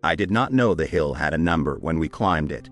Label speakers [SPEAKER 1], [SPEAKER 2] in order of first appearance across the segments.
[SPEAKER 1] I did not know the hill had a number when we climbed it.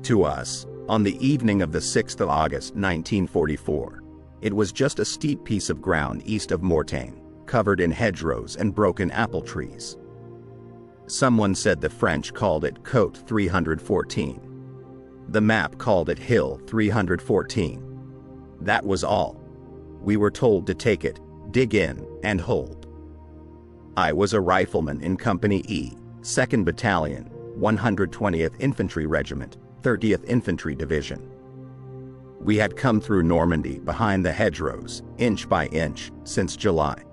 [SPEAKER 1] To us, on the evening of the 6th of August 1944, it was just a steep piece of ground east of Mortain, covered in hedgerows and broken apple trees. Someone said the French called it Côte 314. The map called it Hill 314. That was all. We were told to take it, dig in, and hold. I was a rifleman in Company E, 2nd Battalion, 120th Infantry Regiment, 30th Infantry Division. We had come through Normandy behind the hedgerows, inch by inch, since July.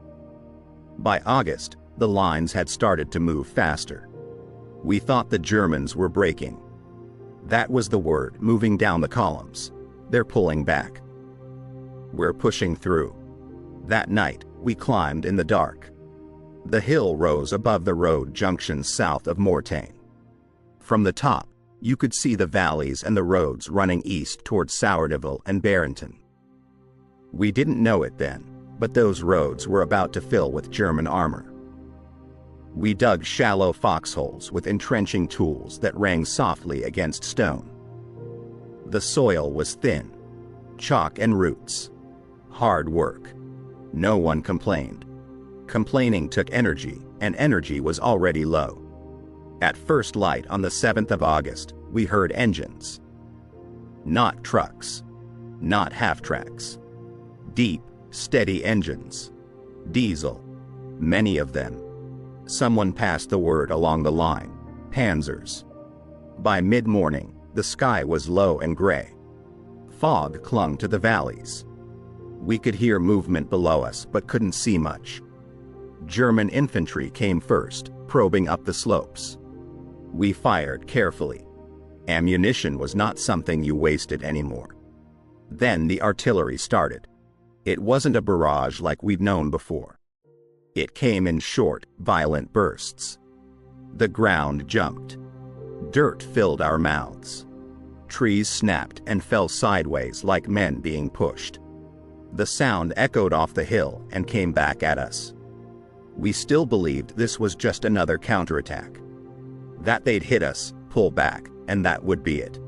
[SPEAKER 1] By August, the lines had started to move faster. We thought the Germans were breaking. That was the word, moving down the columns. They're pulling back. We're pushing through. That night, we climbed in the dark. The hill rose above the road junctions south of Mortain. From the top, you could see the valleys and the roads running east towards Sourdeville and Barrington. We didn't know it then, but those roads were about to fill with German armor. We dug shallow foxholes with entrenching tools that rang softly against stone. The soil was thin, chalk and roots. Hard work. No one complained. Complaining took energy, and energy was already low. At first light on the 7th of August, we heard engines. Not trucks. Not half-tracks. Deep, steady engines. Diesel. Many of them. Someone passed the word along the line. Panzers. By mid-morning, the sky was low and gray. Fog clung to the valleys. We could hear movement below us but couldn't see much. German infantry came first, probing up the slopes. We fired carefully. Ammunition was not something you wasted anymore. Then the artillery started. It wasn't a barrage like we'd known before. It came in short, violent bursts. The ground jumped. Dirt filled our mouths. Trees snapped and fell sideways like men being pushed. The sound echoed off the hill and came back at us. We still believed this was just another counterattack. That they'd hit us, pull back, and that would be it.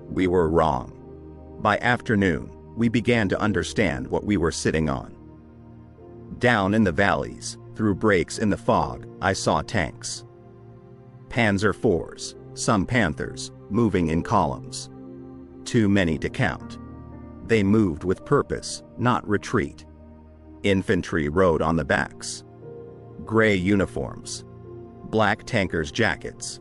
[SPEAKER 1] We were wrong. By afternoon, we began to understand what we were sitting on. Down in the valleys, through breaks in the fog, I saw tanks. Panzer IVs, some Panthers, moving in columns. Too many to count. They moved with purpose, not retreat. Infantry rode on the backs. Gray uniforms. Black tankers' jackets.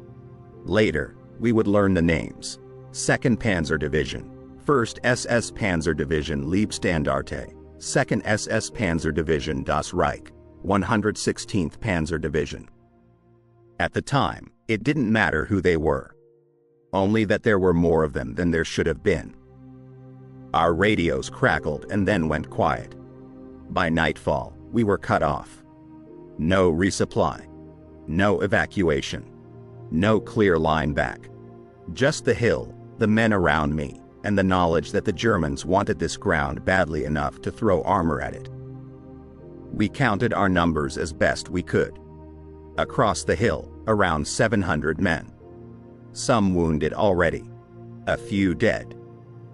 [SPEAKER 1] Later, we would learn the names. 2nd Panzer Division, 1st SS Panzer Division Leibstandarte, 2nd SS Panzer Division Das Reich, 116th Panzer Division. At the time, it didn't matter who they were. Only that there were more of them than there should have been. Our radios crackled and then went quiet. By nightfall, we were cut off. No resupply. No evacuation. No clear line back. Just the hill, the men around me, and the knowledge that the Germans wanted this ground badly enough to throw armor at it. We counted our numbers as best we could. Across the hill, around 700 men. Some wounded already. A few dead.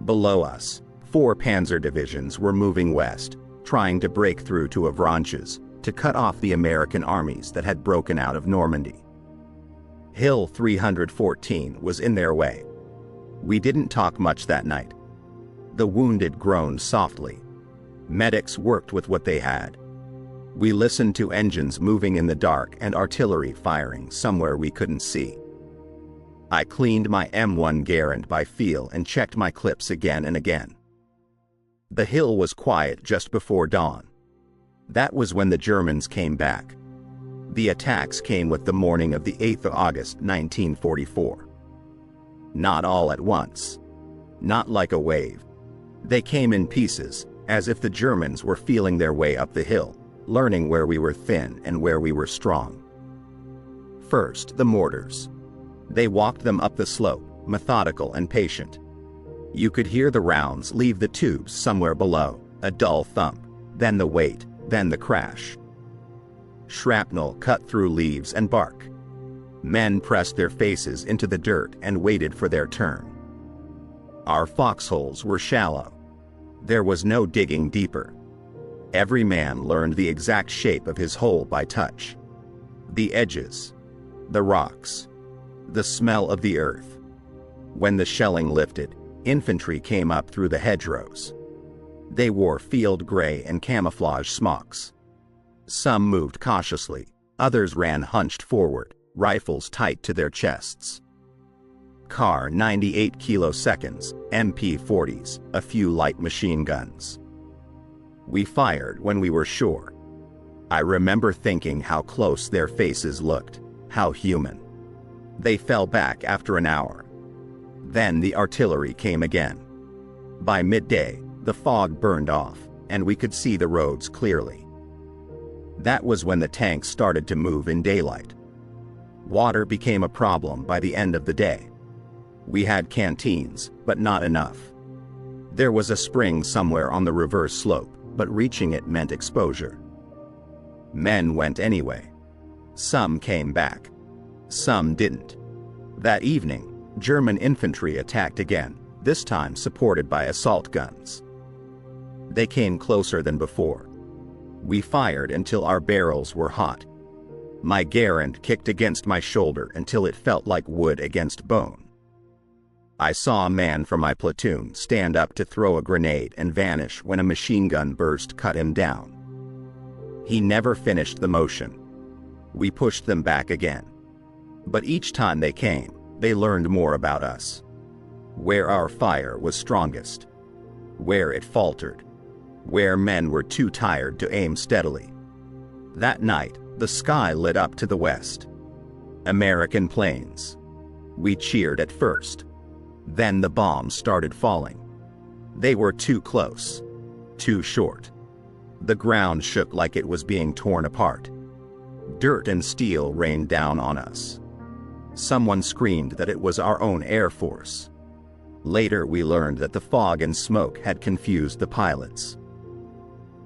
[SPEAKER 1] Below us, 4 Panzer divisions were moving west, trying to break through to Avranches, to cut off the American armies that had broken out of Normandy. Hill 314 was in their way. We didn't talk much that night. The wounded groaned softly. Medics worked with what they had. We listened to engines moving in the dark and artillery firing somewhere we couldn't see. I cleaned my M1 Garand by feel and checked my clips again and again. The hill was quiet just before dawn. That was when the Germans came back. The attacks came with the morning of the 8th of August 1944. Not all at once. Not like a wave. They came in pieces, as if the Germans were feeling their way up the hill, learning where we were thin and where we were strong. First, the mortars. They walked them up the slope, methodical and patient. You could hear the rounds leave the tubes somewhere below, a dull thump, then the weight, then the crash. Shrapnel cut through leaves and bark. Men pressed their faces into the dirt and waited for their turn. Our foxholes were shallow. There was no digging deeper. Every man learned the exact shape of his hole by touch. The edges, the rocks, the smell of the earth. When the shelling lifted, infantry came up through the hedgerows. They wore field gray and camouflage smocks. Some moved cautiously, others ran hunched forward, rifles tight to their chests. Car 98 kiloseconds, MP40s, a few light machine guns. We fired when we were sure. I remember thinking how close their faces looked, how human. They fell back after an hour. Then the artillery came again. By midday, the fog burned off, and we could see the roads clearly. That was when the tanks started to move in daylight. Water became a problem by the end of the day. We had canteens, but not enough. There was a spring somewhere on the reverse slope, but reaching it meant exposure. Men went anyway. Some came back. Some didn't. That evening, German infantry attacked again, this time supported by assault guns. They came closer than before. We fired until our barrels were hot. My Garand kicked against my shoulder until it felt like wood against bone. I saw a man from my platoon stand up to throw a grenade and vanish when a machine gun burst cut him down. He never finished the motion. We pushed them back again. But each time they came, they learned more about us. Where our fire was strongest. Where it faltered. Where men were too tired to aim steadily. That night, the sky lit up to the west. American planes. We cheered at first. Then the bombs started falling. They were too close. Too short. The ground shook like it was being torn apart. Dirt and steel rained down on us. Someone screamed that it was our own Air Force. Later we learned that the fog and smoke had confused the pilots.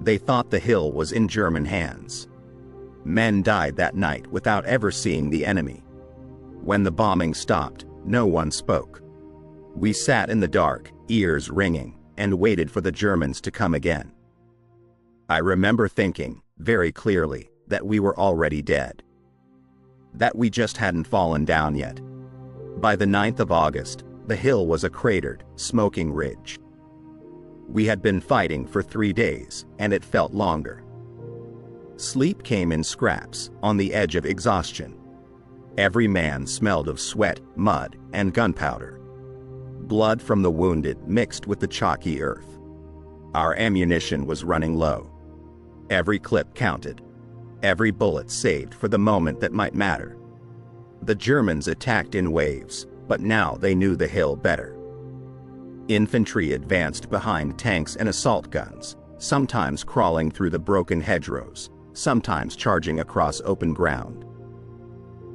[SPEAKER 1] They thought the hill was in German hands. Men died that night without ever seeing the enemy. When the bombing stopped, no one spoke. We sat in the dark, ears ringing, and waited for the Germans to come again. I remember thinking, very clearly, that we were already dead. That we just hadn't fallen down yet. By the 9th of August, the hill was a cratered, smoking ridge. We had been fighting for 3 days, and it felt longer. Sleep came in scraps, on the edge of exhaustion. Every man smelled of sweat, mud, and gunpowder. Blood from the wounded mixed with the chalky earth. Our ammunition was running low. Every clip counted. Every bullet saved for the moment that might matter. The Germans attacked in waves, but now they knew the hill better. Infantry advanced behind tanks and assault guns, sometimes crawling through the broken hedgerows, sometimes charging across open ground.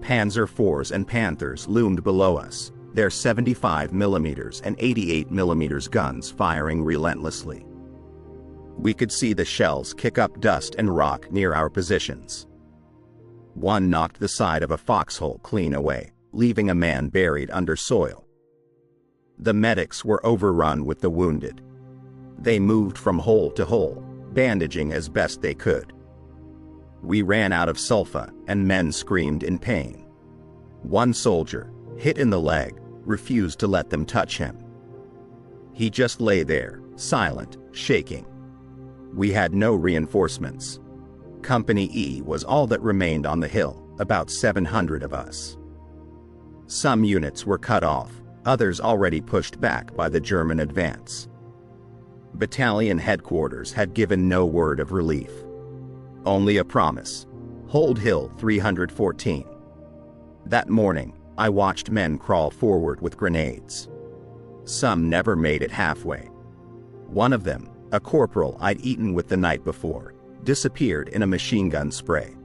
[SPEAKER 1] Panzer IVs and Panthers loomed below us, their 75mm and 88mm guns firing relentlessly. We could see the shells kick up dust and rock near our positions. One knocked the side of a foxhole clean away, leaving a man buried under soil. The medics were overrun with the wounded. They moved from hole to hole, bandaging as best they could. We ran out of sulfa, and men screamed in pain. One soldier, hit in the leg, refused to let them touch him. He just lay there, silent, shaking. We had no reinforcements. Company E was all that remained on the hill, about 700 of us. Some units were cut off, others already pushed back by the German advance. Battalion headquarters had given no word of relief. Only a promise: hold Hill 314. That morning, I watched men crawl forward with grenades. Some never made it halfway. One of them, a corporal I'd eaten with the night before, disappeared in a machine gun spray.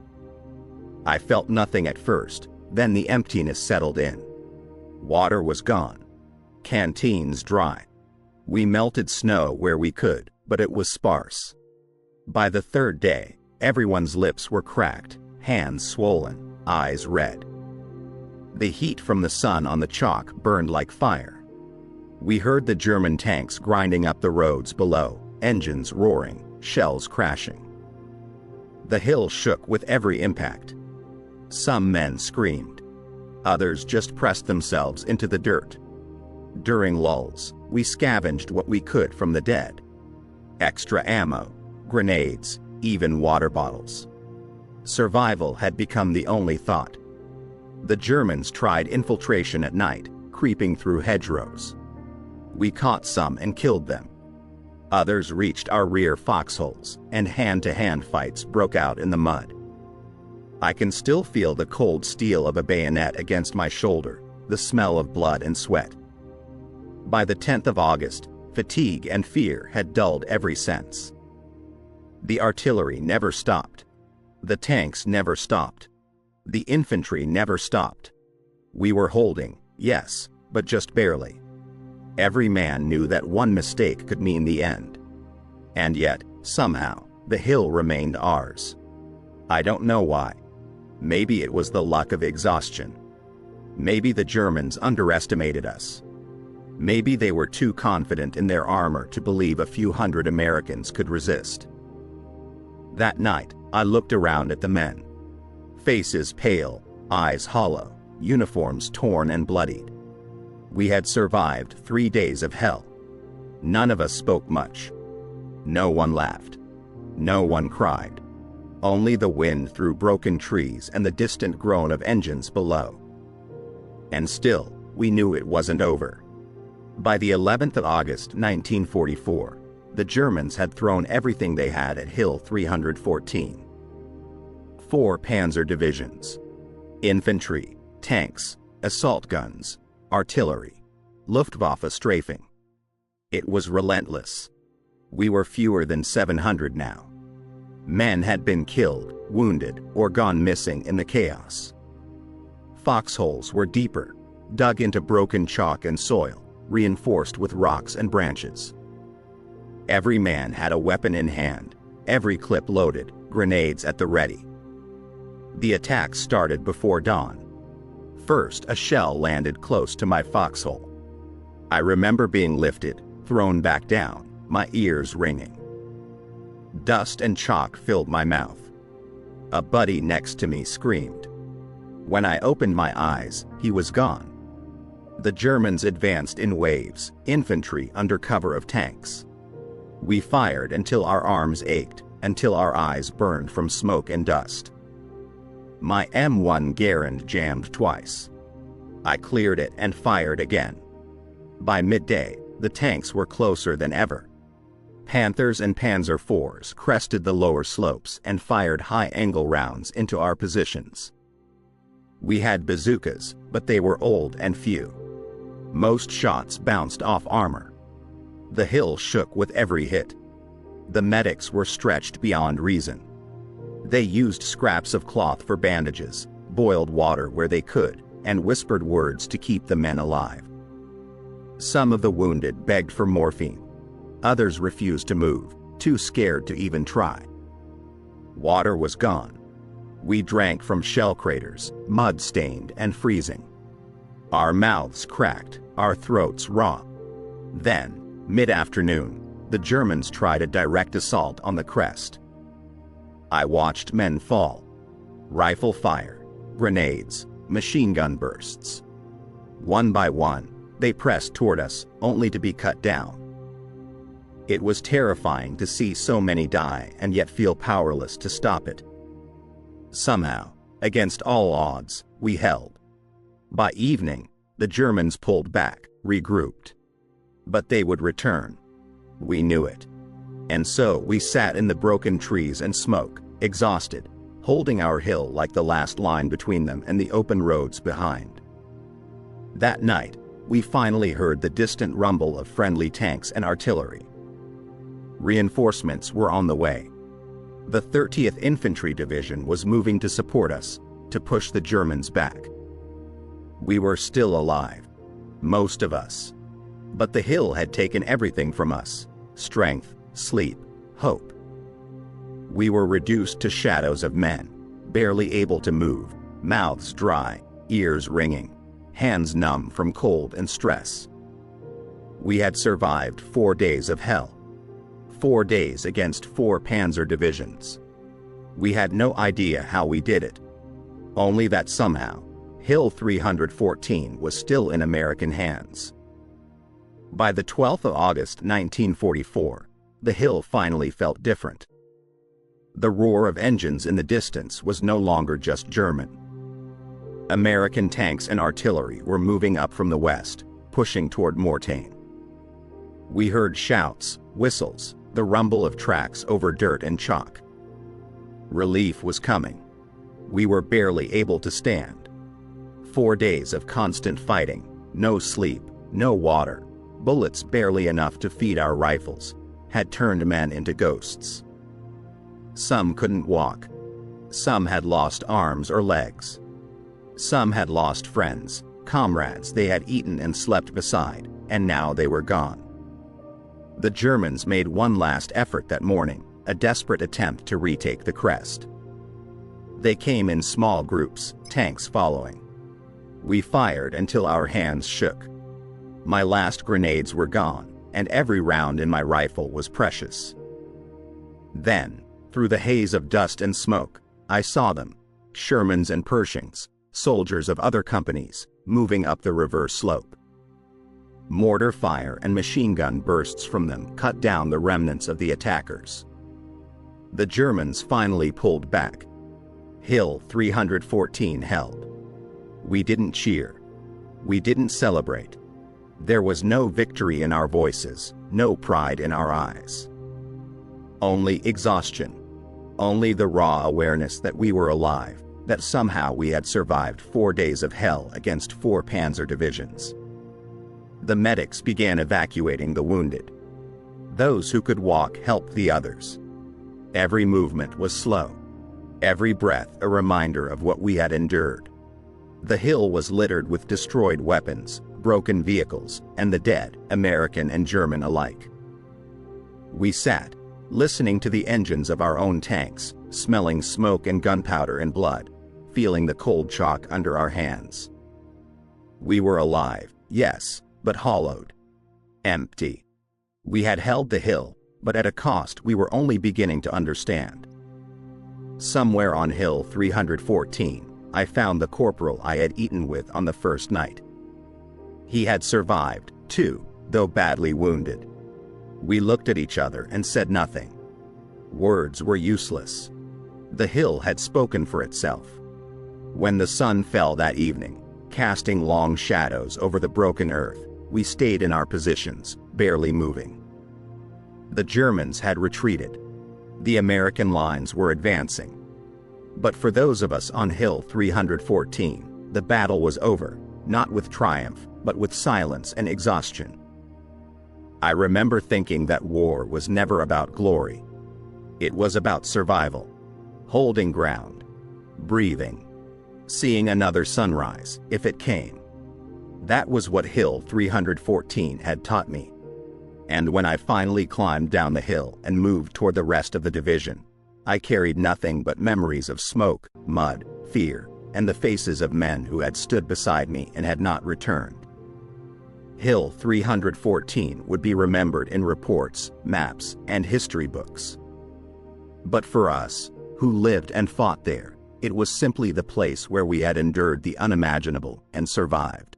[SPEAKER 1] I felt nothing at first, then the emptiness settled in. Water was gone. Canteens dry. We melted snow where we could, but it was sparse. By the third day, everyone's lips were cracked, hands swollen, eyes red. The heat from the sun on the chalk burned like fire. We heard the German tanks grinding up the roads below, engines roaring, shells crashing. The hill shook with every impact. Some men screamed. Others just pressed themselves into the dirt. During lulls, we scavenged what we could from the dead. Extra ammo, grenades, even water bottles. Survival had become the only thought. The Germans tried infiltration at night, creeping through hedgerows. We caught some and killed them. Others reached our rear foxholes, and hand-to-hand fights broke out in the mud. I can still feel the cold steel of a bayonet against my shoulder, the smell of blood and sweat. By the 10th of August, fatigue and fear had dulled every sense. The artillery never stopped. The tanks never stopped. The infantry never stopped. We were holding, yes, but just barely. Every man knew that one mistake could mean the end. And yet, somehow, the hill remained ours. I don't know why. Maybe it was the luck of exhaustion. Maybe the Germans underestimated us. Maybe they were too confident in their armor to believe a few hundred Americans could resist. That night, I looked around at the men. Faces pale, eyes hollow, uniforms torn and bloodied. We had survived 3 days of hell. None of us spoke much. No one laughed. No one cried. Only the wind through broken trees and the distant groan of engines below. And still, we knew it wasn't over. By the 11th of August, 1944, the Germans had thrown everything they had at Hill 314. 4 Panzer divisions. Infantry, tanks, assault guns, artillery, Luftwaffe strafing. It was relentless. We were fewer than 700 now. Men had been killed, wounded, or gone missing in the chaos. Foxholes were deeper, dug into broken chalk and soil, reinforced with rocks and branches. Every man had a weapon in hand, every clip loaded, grenades at the ready. The attack started before dawn. First, a shell landed close to my foxhole. I remember being lifted, thrown back down, my ears ringing. Dust and chalk filled my mouth. A buddy next to me screamed. When I opened my eyes, he was gone. The Germans advanced in waves, infantry under cover of tanks. We fired until our arms ached, until our eyes burned from smoke and dust. My M1 Garand jammed twice. I cleared it and fired again. By midday, the tanks were closer than ever. Panthers and Panzer IVs crested the lower slopes and fired high-angle rounds into our positions. We had bazookas, but they were old and few. Most shots bounced off armor. The hill shook with every hit. The medics were stretched beyond reason. They used scraps of cloth for bandages, boiled water where they could, and whispered words to keep the men alive. Some of the wounded begged for morphine. Others refused to move, too scared to even try. Water was gone. We drank from shell craters, mud-stained and freezing. Our mouths cracked, our throats raw. Then, mid-afternoon, the Germans tried a direct assault on the crest. I watched men fall. Rifle fire, grenades, machine gun bursts. One by one, they pressed toward us, only to be cut down. It was terrifying to see so many die and yet feel powerless to stop it. Somehow, against all odds, we held. By evening, the Germans pulled back, regrouped. But they would return. We knew it. And so we sat in the broken trees and smoke, exhausted, holding our hill like the last line between them and the open roads behind. That night, we finally heard the distant rumble of friendly tanks and artillery. Reinforcements were on the way. The 30th Infantry Division was moving to support us, to push the Germans back. We were still alive, most of us. But the hill had taken everything from us: strength, sleep, hope. We were reduced to shadows of men, barely able to move, mouths dry, ears ringing, hands numb from cold and stress. We had survived 4 days of hell. 4 days against 4 Panzer divisions. We had no idea how we did it. Only that somehow, Hill 314 was still in American hands. By the 12th of August 1944, the hill finally felt different. The roar of engines in the distance was no longer just German. American tanks and artillery were moving up from the west, pushing toward Mortain. We heard shouts, whistles, the rumble of tracks over dirt and chalk. Relief was coming. We were barely able to stand. 4 days of constant fighting, no sleep, no water, bullets barely enough to feed our rifles, had turned men into ghosts. Some couldn't walk. Some had lost arms or legs. Some had lost friends, comrades they had eaten and slept beside, and now they were gone. The Germans made one last effort that morning, a desperate attempt to retake the crest. They came in small groups, tanks following. We fired until our hands shook. My last grenades were gone, and every round in my rifle was precious. Then, through the haze of dust and smoke, I saw them, Shermans and Pershings, soldiers of other companies, moving up the reverse slope. Mortar fire and machine gun bursts from them cut down the remnants of the attackers. The Germans finally pulled back. Hill 314 held. We didn't cheer. We didn't celebrate. There was no victory in our voices, no pride in our eyes. Only exhaustion. Only the raw awareness that we were alive, that somehow we had survived 4 days of hell against 4 Panzer divisions. The medics began evacuating the wounded. Those who could walk helped the others. Every movement was slow. Every breath a reminder of what we had endured. The hill was littered with destroyed weapons, broken vehicles, and the dead, American and German alike. We sat, listening to the engines of our own tanks, smelling smoke and gunpowder and blood, feeling the cold chalk under our hands. We were alive, yes, but hollowed. Empty. We had held the hill, but at a cost we were only beginning to understand. Somewhere on Hill 314, I found the corporal I had eaten with on the first night. He had survived, too, though badly wounded. We looked at each other and said nothing. Words were useless. The hill had spoken for itself. When the sun fell that evening, casting long shadows over the broken earth, we stayed in our positions, barely moving. The Germans had retreated. The American lines were advancing. But for those of us on Hill 314, the battle was over, not with triumph, but with silence and exhaustion. I remember thinking that war was never about glory. It was about survival, holding ground, breathing, seeing another sunrise, if it came. That was what Hill 314 had taught me. And when I finally climbed down the hill and moved toward the rest of the division, I carried nothing but memories of smoke, mud, fear, and the faces of men who had stood beside me and had not returned. Hill 314 would be remembered in reports, maps, and history books. But for us, who lived and fought there, it was simply the place where we had endured the unimaginable and survived.